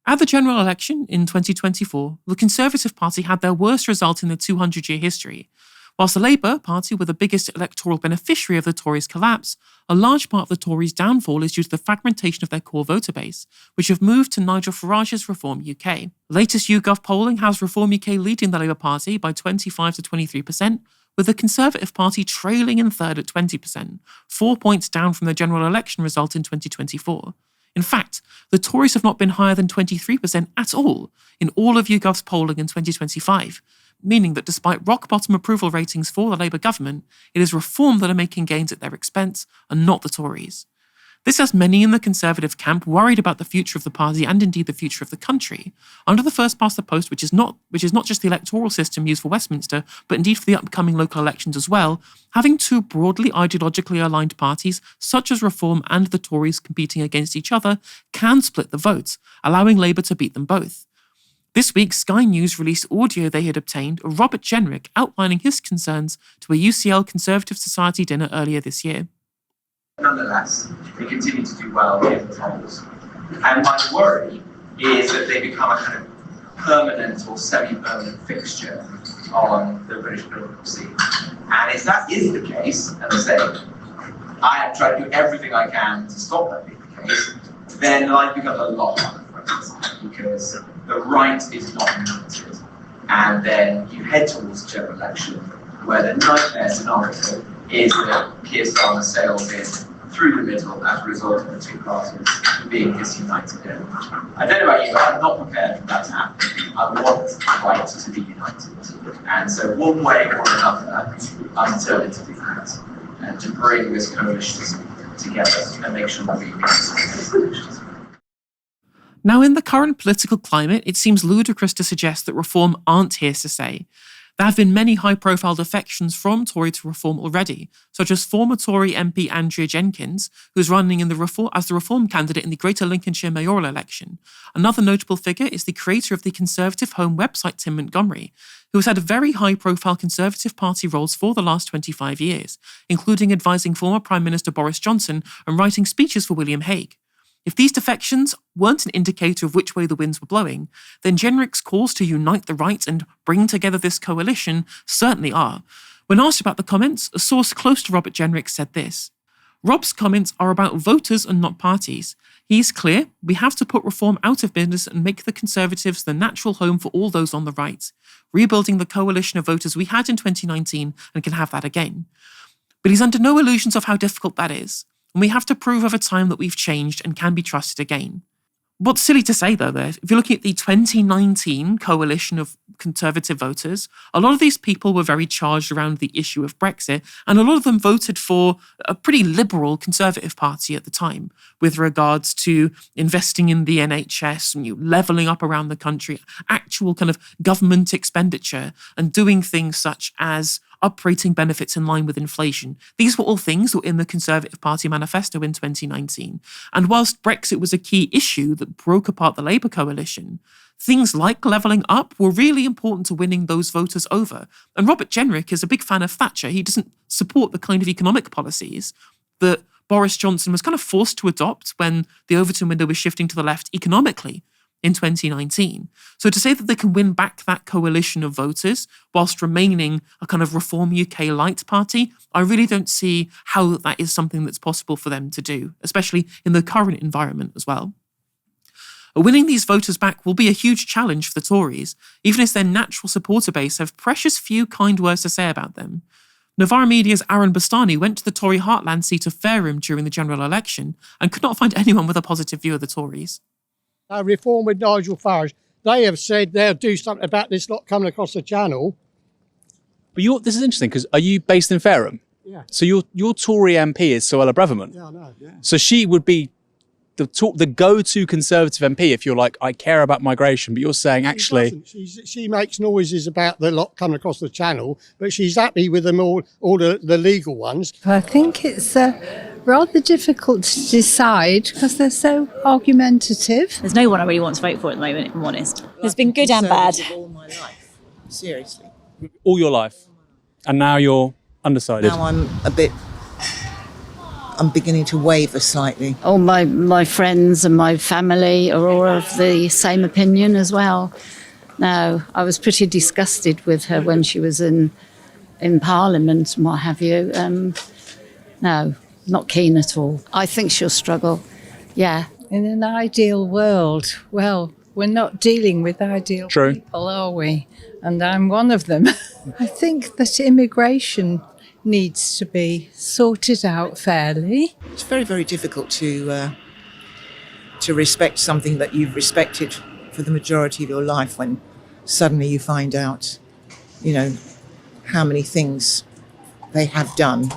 At the general election in 2024, the Conservative Party had their worst result in their 200-year history. Whilst the Labour Party were the biggest electoral beneficiary of the Tories' collapse, a large part of the Tories' downfall is due to the fragmentation of their core voter base, which have moved to Nigel Farage's Reform UK. Latest YouGov polling has Reform UK leading the Labour Party by 25 to 23%, with the Conservative Party trailing in third at 20%, 4 points down from the general election result in 2024. In fact, the Tories have not been higher than 23% at all in all of YouGov's polling in 2025, meaning that despite rock-bottom approval ratings for the Labour government, it is Reform that are making gains at their expense and not the Tories. This has many in the Conservative camp worried about the future of the party and indeed the future of the country. Under the first past the post, which is not just the electoral system used for Westminster, but indeed for the upcoming local elections as well, having two broadly ideologically aligned parties, such as Reform and the Tories competing against each other, can split the vote, allowing Labour to beat them both. This week, Sky News released audio they had obtained of Robert Jenrick outlining his concerns to a UCL Conservative Society dinner earlier this year. Nonetheless, they continue to do well in the polls. And my worry is that they become a kind of permanent or semi-permanent fixture on the British political scene. And if that is the case, and I say, I am trying to do everything I can to stop that being the case, then life becomes a lot harder for us, because the right is not united. And then you head towards a general election where the nightmare scenario is that Keir Starmer sails in through the middle as a result of the two parties being disunited. I don't know about you, but I'm not prepared for that to happen. I want the right to be united. And so one way or another, I'm determined to do that, and to bring this coalition together and make sure that we can. Now, in the current political climate, it seems ludicrous to suggest that Reform aren't here to stay. There have been many high-profile defections from Tory to Reform already, such as former Tory MP Andrea Jenkins, who is running as the Reform candidate in the Greater Lincolnshire mayoral election. Another notable figure is the creator of the Conservative Home website, Tim Montgomery, who has had very high-profile Conservative Party roles for the last 25 years, including advising former Prime Minister Boris Johnson and writing speeches for William Hague. If these defections weren't an indicator of which way the winds were blowing, then Jenrick's calls to unite the right and bring together this coalition certainly are. When asked about the comments, a source close to Robert Jenrick said this: Rob's comments are about voters and not parties. He's clear, we have to put Reform out of business and make the Conservatives the natural home for all those on the right, rebuilding the coalition of voters we had in 2019 and can have that again. But he's under no illusions of how difficult that is. And we have to prove over time that we've changed and can be trusted again. What's silly to say, though, there, if you're looking at the 2019 coalition of Conservative voters, a lot of these people were very charged around the issue of Brexit, and a lot of them voted for a pretty liberal Conservative Party at the time, with regards to investing in the NHS, levelling up around the country, actual kind of government expenditure, and doing things such as uprating benefits in line with inflation. These were all things that were in the Conservative Party manifesto in 2019. And whilst Brexit was a key issue that broke apart the Labour coalition, things like levelling up were really important to winning those voters over. And Robert Jenrick is a big fan of Thatcher. He doesn't support the kind of economic policies that Boris Johnson was kind of forced to adopt when the Overton window was shifting to the left economically in 2019. So to say that they can win back that coalition of voters whilst remaining a kind of Reform UK light party, I really don't see how that is something that's possible for them to do, especially in the current environment as well. Winning these voters back will be a huge challenge for the Tories, even as their natural supporter base have precious few kind words to say about them. Novara Media's Aaron Bastani went to the Tory heartland seat of Fareham during the general election and could not find anyone with a positive view of the Tories. Reform with Nigel Farage, they have said they'll do something about this lot coming across the channel. But this is interesting, because are you based in Fareham? Yeah. So your Tory MP is Suella Braverman. Yeah, I know. Yeah. So she would be the go-to Conservative MP if you're like, I care about migration, but you're saying actually... She makes noises about the lot coming across the channel, but she's happy with them all the legal ones. I think it's rather difficult to decide because they're so argumentative. There's no one I really want to vote for at the moment, if I'm honest. There's been good and bad. All my life, seriously. All your life. And now you're undecided. Now I'm I'm beginning to waver slightly. All my friends and my family are all of the same opinion as well. No, I was pretty disgusted with her when she was in Parliament and what have you. No, not keen at all. I think she'll struggle, yeah. In an ideal world, well, we're not dealing with ideal people, are we? And I'm one of them. I think that immigration needs to be sorted out fairly. It's very, very difficult to respect something that you've respected for the majority of your life when suddenly you find out, how many things they have done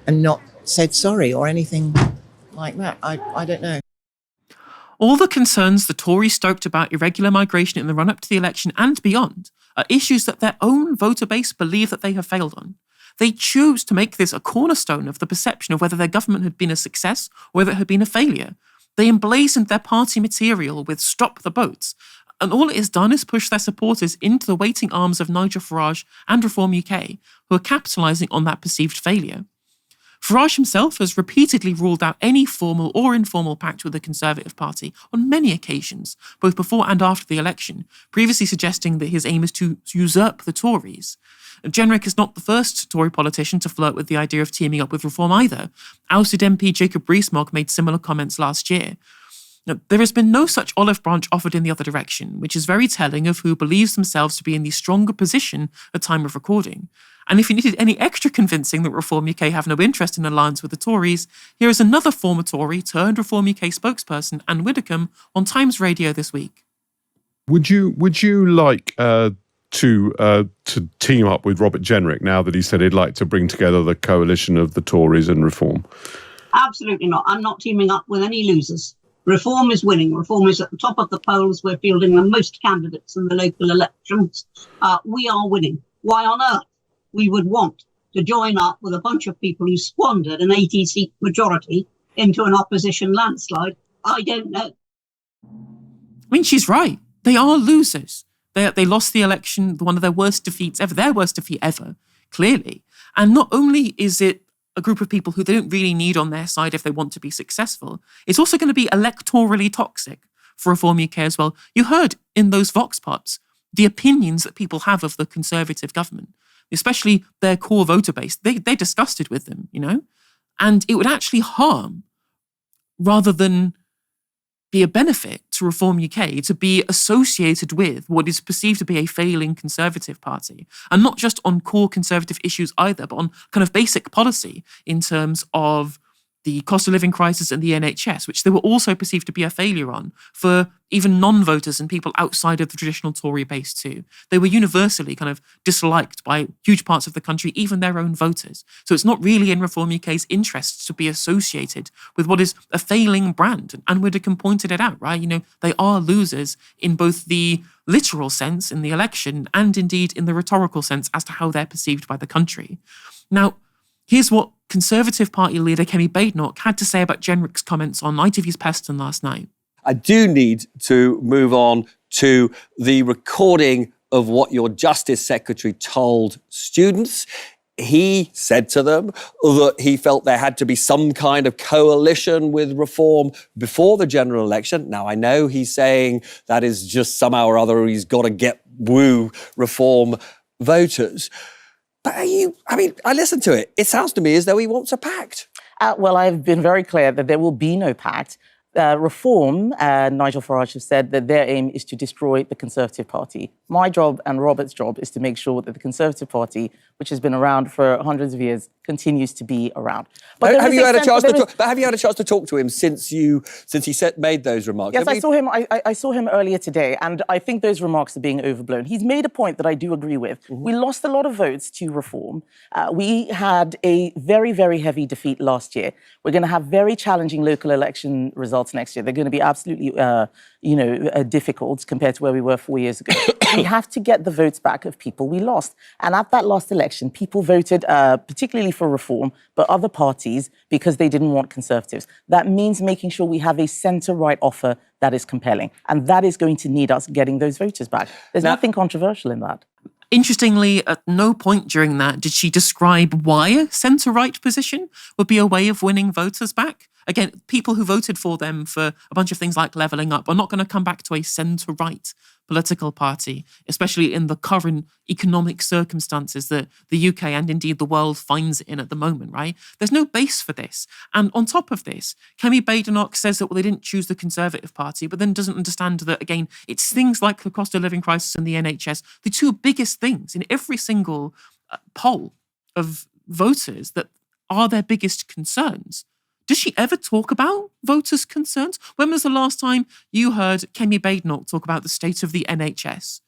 and not said sorry or anything like that. I don't know. All the concerns the Tories stoked about irregular migration in the run-up to the election and beyond are issues that their own voter base believe that they have failed on. They choose to make this a cornerstone of the perception of whether their government had been a success or whether it had been a failure. They emblazoned their party material with Stop the Boats, and all it has done is push their supporters into the waiting arms of Nigel Farage and Reform UK, who are capitalising on that perceived failure. Farage himself has repeatedly ruled out any formal or informal pact with the Conservative Party on many occasions, both before and after the election, previously suggesting that his aim is to usurp the Tories. Jenrick is not the first Tory politician to flirt with the idea of teaming up with Reform either. Ousted MP Jacob Rees-Mogg made similar comments last year. Now, there has been no such olive branch offered in the other direction, which is very telling of who believes themselves to be in the stronger position at time of recording. And if you needed any extra convincing that Reform UK have no interest in alliance with the Tories, here is another former Tory turned Reform UK spokesperson, Anne Widdecombe, on Times Radio this week. Would you like to team up with Robert Jenrick now that he said he'd like to bring together the coalition of the Tories and Reform? Absolutely not. I'm not teaming up with any losers. Reform is winning. Reform is at the top of the polls. We're fielding the most candidates in the local elections. We are winning. Why on earth we would want to join up with a bunch of people who squandered an 80-seat majority into an opposition landslide? I don't know. I mean, she's right. They are losers. They lost the election, one of their worst defeats ever, their worst defeat ever, clearly. And not only is it a group of people who they don't really need on their side if they want to be successful, it's also going to be electorally toxic for Reform UK as well. You heard in those Vox Pops the opinions that people have of the Conservative government, especially their core voter base. They're disgusted with them, and it would actually harm rather than be a benefit to Reform UK to be associated with what is perceived to be a failing Conservative party. And not just on core Conservative issues either, but on kind of basic policy in terms of the cost of living crisis and the NHS, which they were also perceived to be a failure on for even non-voters and people outside of the traditional Tory base too. They were universally kind of disliked by huge parts of the country, even their own voters. So it's not really in Reform UK's interests to be associated with what is a failing brand. And Widdecombe pointed it out, right? They are losers in both the literal sense in the election and indeed in the rhetorical sense as to how they're perceived by the country. Now, here's what Conservative Party leader Kemi Badenoch had to say about Jenrick's comments on ITV's Peston last night. I do need to move on to the recording of what your Justice Secretary told students. He said to them that he felt there had to be some kind of coalition with Reform before the general election. Now, I know he's saying that is just somehow or other he's got to woo Reform voters. But I listened to it. It sounds to me as though he wants a pact. Well, I've been very clear that there will be no pact. Reform, Nigel Farage has said that their aim is to destroy the Conservative Party. My job and Robert's job is to make sure that the Conservative Party, which has been around for hundreds of years, continues to be around. But have you had a chance to talk to him since he made those remarks? Yes, I saw him. I saw him earlier today, and I think those remarks are being overblown. He's made a point that I do agree with. Mm-hmm. We lost a lot of votes to Reform. We had a very, very heavy defeat last year. We're going to have very challenging local election results next year. They're going to be absolutely, difficult compared to where we were 4 years ago. We have to get the votes back of people we lost. And at that last election, people voted particularly for Reform, but other parties because they didn't want Conservatives. That means making sure we have a centre-right offer that is compelling. And that is going to need us getting those voters back. There's nothing controversial in that. Interestingly, at no point during that did she describe why a centre-right position would be a way of winning voters back. Again, people who voted for them for a bunch of things like levelling up are not going to come back to a centre-right political party, especially in the current economic circumstances that the UK and indeed the world finds it in at the moment, right? There's no base for this. And on top of this, Kemi Badenoch says that, well, they didn't choose the Conservative Party, but then doesn't understand that, again, it's things like the cost of living crisis and the NHS, the two biggest things in every single poll of voters that are their biggest concerns. Does she ever talk about voters' concerns? When was the last time you heard Kemi Badenoch talk about the state of the NHS?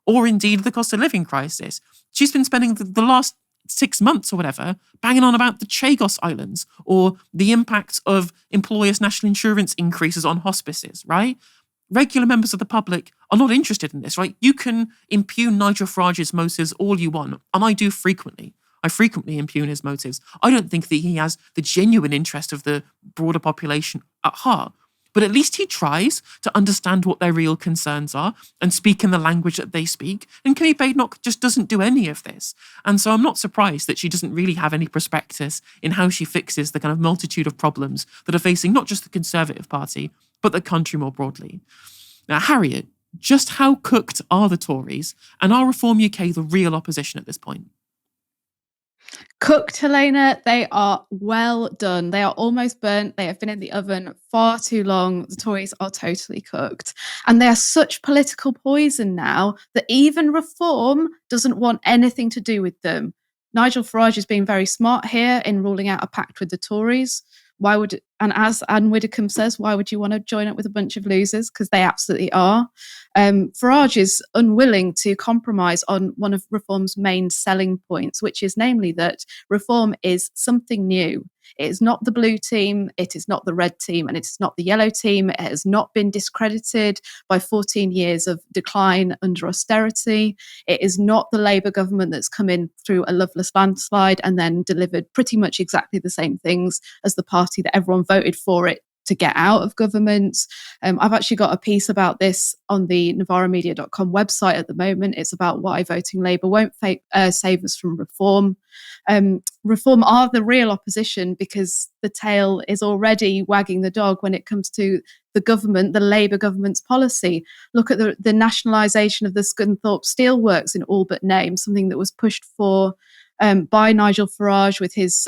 Or indeed the cost of living crisis? She's been spending the last 6 months or whatever banging on about the Chagos Islands or the impact of employers' national insurance increases on hospices, right? Regular members of the public are not interested in this, right? You can impugn Nigel Farage's motives all you want, and I do frequently. I frequently impugn his motives. I don't think that he has the genuine interest of the broader population at heart. But at least he tries to understand what their real concerns are and speak in the language that they speak. And Kemi Badenoch just doesn't do any of this. And so I'm not surprised that she doesn't really have any prospectus in how she fixes the kind of multitude of problems that are facing not just the Conservative Party, but the country more broadly. Now, Harriet, just how cooked are the Tories, and are Reform UK the real opposition at this point? Cooked, Helena, they are well done. They are almost burnt. They have been in the oven far too long. The Tories are totally cooked. And they are such political poison now that even Reform doesn't want anything to do with them. Nigel Farage has been very smart here in ruling out a pact with the Tories. And as Anne Widdecombe says, why would you want to join up with a bunch of losers? Because they absolutely are. Farage is unwilling to compromise on one of Reform's main selling points, which is namely that Reform is something new. It is not the blue team, it is not the red team, and it is not the yellow team. It has not been discredited by 14 years of decline under austerity. It is not the Labour government that's come in through a loveless landslide and then delivered pretty much exactly the same things as the party that everyone voted for it to get out of government. I've actually got a piece about this on the novaramedia.com website at the moment. It's about why voting Labour won't save us from Reform. Reform are the real opposition because the tail is already wagging the dog when it comes to the government, the Labour government's policy. Look at the nationalisation of the Scunthorpe Steelworks in all but name, something that was pushed for by Nigel Farage with his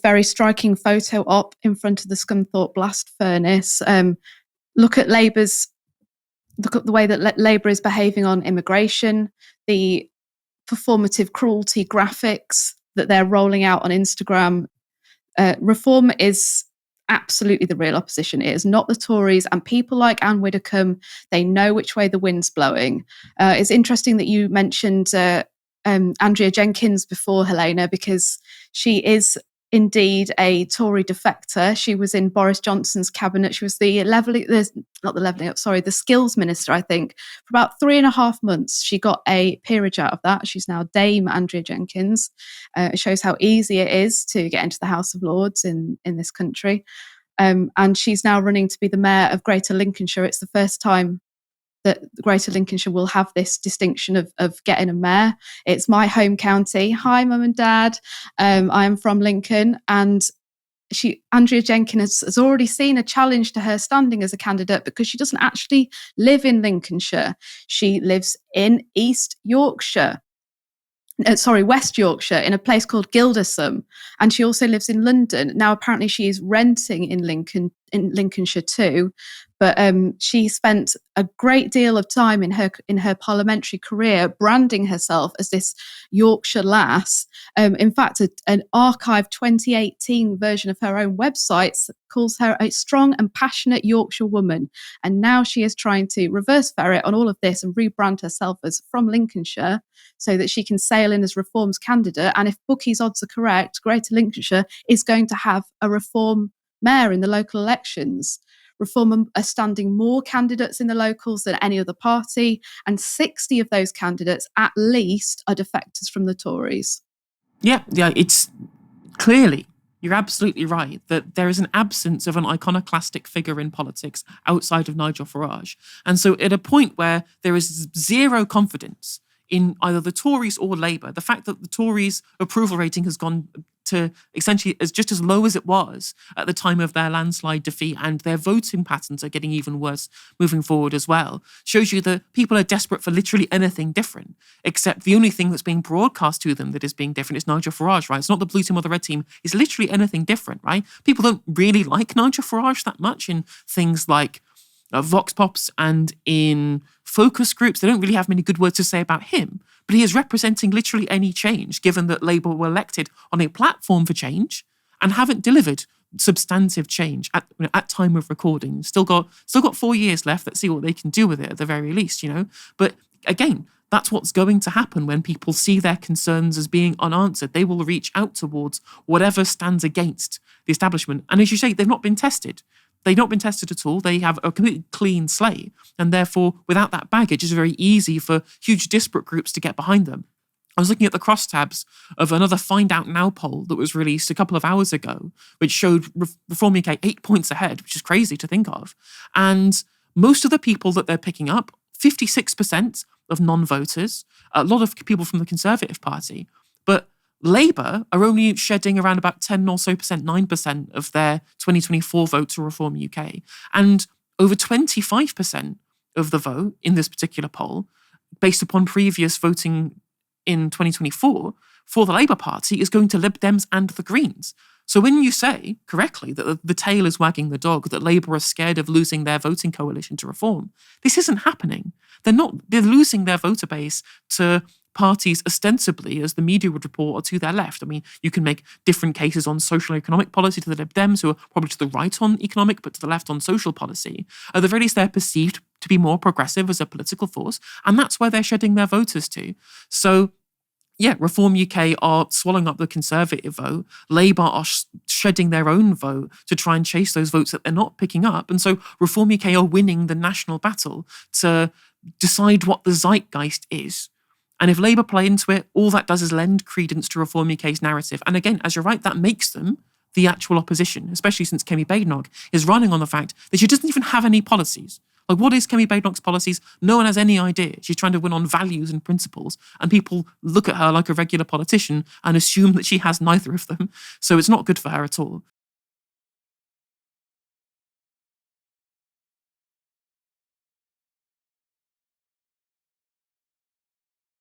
very striking photo op in front of the Scunthorpe blast furnace. Look at the way that Labour is behaving on immigration, the performative cruelty graphics that they're rolling out on Instagram. Reform is absolutely the real opposition. It is not the Tories, and people like Anne Widdecombe, they know which way the wind's blowing. It's interesting that you mentioned Andrea Jenkins before, Helena, because she is indeed a Tory defector. She was in Boris Johnson's cabinet. She was the skills minister, I think, for about 3.5 months. She got a peerage out of that. She's now Dame Andrea Jenkins. It shows how easy it is to get into the House of Lords in this country. And she's now running to be the mayor of Greater Lincolnshire. It's the first time that Greater Lincolnshire will have this distinction of getting a mayor. It's my home county. Hi, Mum and Dad. I am from Lincoln, and Andrea Jenkins has already seen a challenge to her standing as a candidate because she doesn't actually live in Lincolnshire. She lives in West Yorkshire, in a place called Gildersome, and she also lives in London. Now, apparently, she is renting in Lincolnshire too, but she spent a great deal of time in her parliamentary career branding herself as this Yorkshire lass. In fact, an archived 2018 version of her own website calls her a strong and passionate Yorkshire woman. And now she is trying to reverse ferret on all of this and rebrand herself as from Lincolnshire so that she can sail in as Reform's candidate. And if bookies' odds are correct, Greater Lincolnshire is going to have a Reform mayor in the local elections. Reform are standing more candidates in the locals than any other party, and 60 of those candidates at least are defectors from the Tories. Yeah, it's clearly You're absolutely right that there is an absence of an iconoclastic figure in politics outside of Nigel Farage. And so at a point where there is zero confidence in either the Tories or Labour, the fact that the Tories' approval rating has gone to essentially as just as low as it was at the time of their landslide defeat, and their voting patterns are getting even worse moving forward as well, shows you that people are desperate for literally anything different, except the only thing that's being broadcast to them that is being different is Nigel Farage, right? It's not the blue team or the red team. It's literally anything different, right? People don't really like Nigel Farage that much in things like Vox Pops and in focus groups. They don't really have many good words to say about him, but he is representing literally any change, given that Labour were elected on a platform for change and haven't delivered substantive change at time of recording. Still got 4 years left. Let's see what they can do with it at the very least, But again, that's what's going to happen when people see their concerns as being unanswered. They will reach out towards whatever stands against the establishment. And as you say, they've not been tested. They've not been tested at all. They have a completely clean slate. And therefore, without that baggage, it's very easy for huge disparate groups to get behind them. I was looking at the crosstabs of another Find Out Now poll that was released a couple of hours ago, which showed Reform UK 8 points ahead, which is crazy to think of. And most of the people that they're picking up, 56% of non-voters, a lot of people from the Conservative Party, but Labour are only shedding around about 10 or so percent, 9% of their 2024 vote to Reform UK. And over 25% of the vote in this particular poll, based upon previous voting in 2024, for the Labour Party is going to Lib Dems and the Greens. So when you say, correctly, that the tail is wagging the dog, that Labour are scared of losing their voting coalition to Reform, this isn't happening. They're losing their voter base to parties ostensibly, as the media would report, are to their left. I mean, you can make different cases on social and economic policy to the Lib Dems, who are probably to the right on economic, but to the left on social policy. At the very least, they're perceived to be more progressive as a political force, and that's where they're shedding their voters to. So, yeah, Reform UK are swallowing up the Conservative vote. Labour are shedding their own vote to try and chase those votes that they're not picking up. And so Reform UK are winning the national battle to decide what the zeitgeist is. And if Labour play into it, all that does is lend credence to Reform UK's narrative. And again, as you're right, that makes them the actual opposition, especially since Kemi Badenoch is running on the fact that she doesn't even have any policies. Like, what is Kemi Badenoch's policies? No one has any idea. She's trying to win on values and principles, and people look at her like a regular politician and assume that she has neither of them. So it's not good for her at all.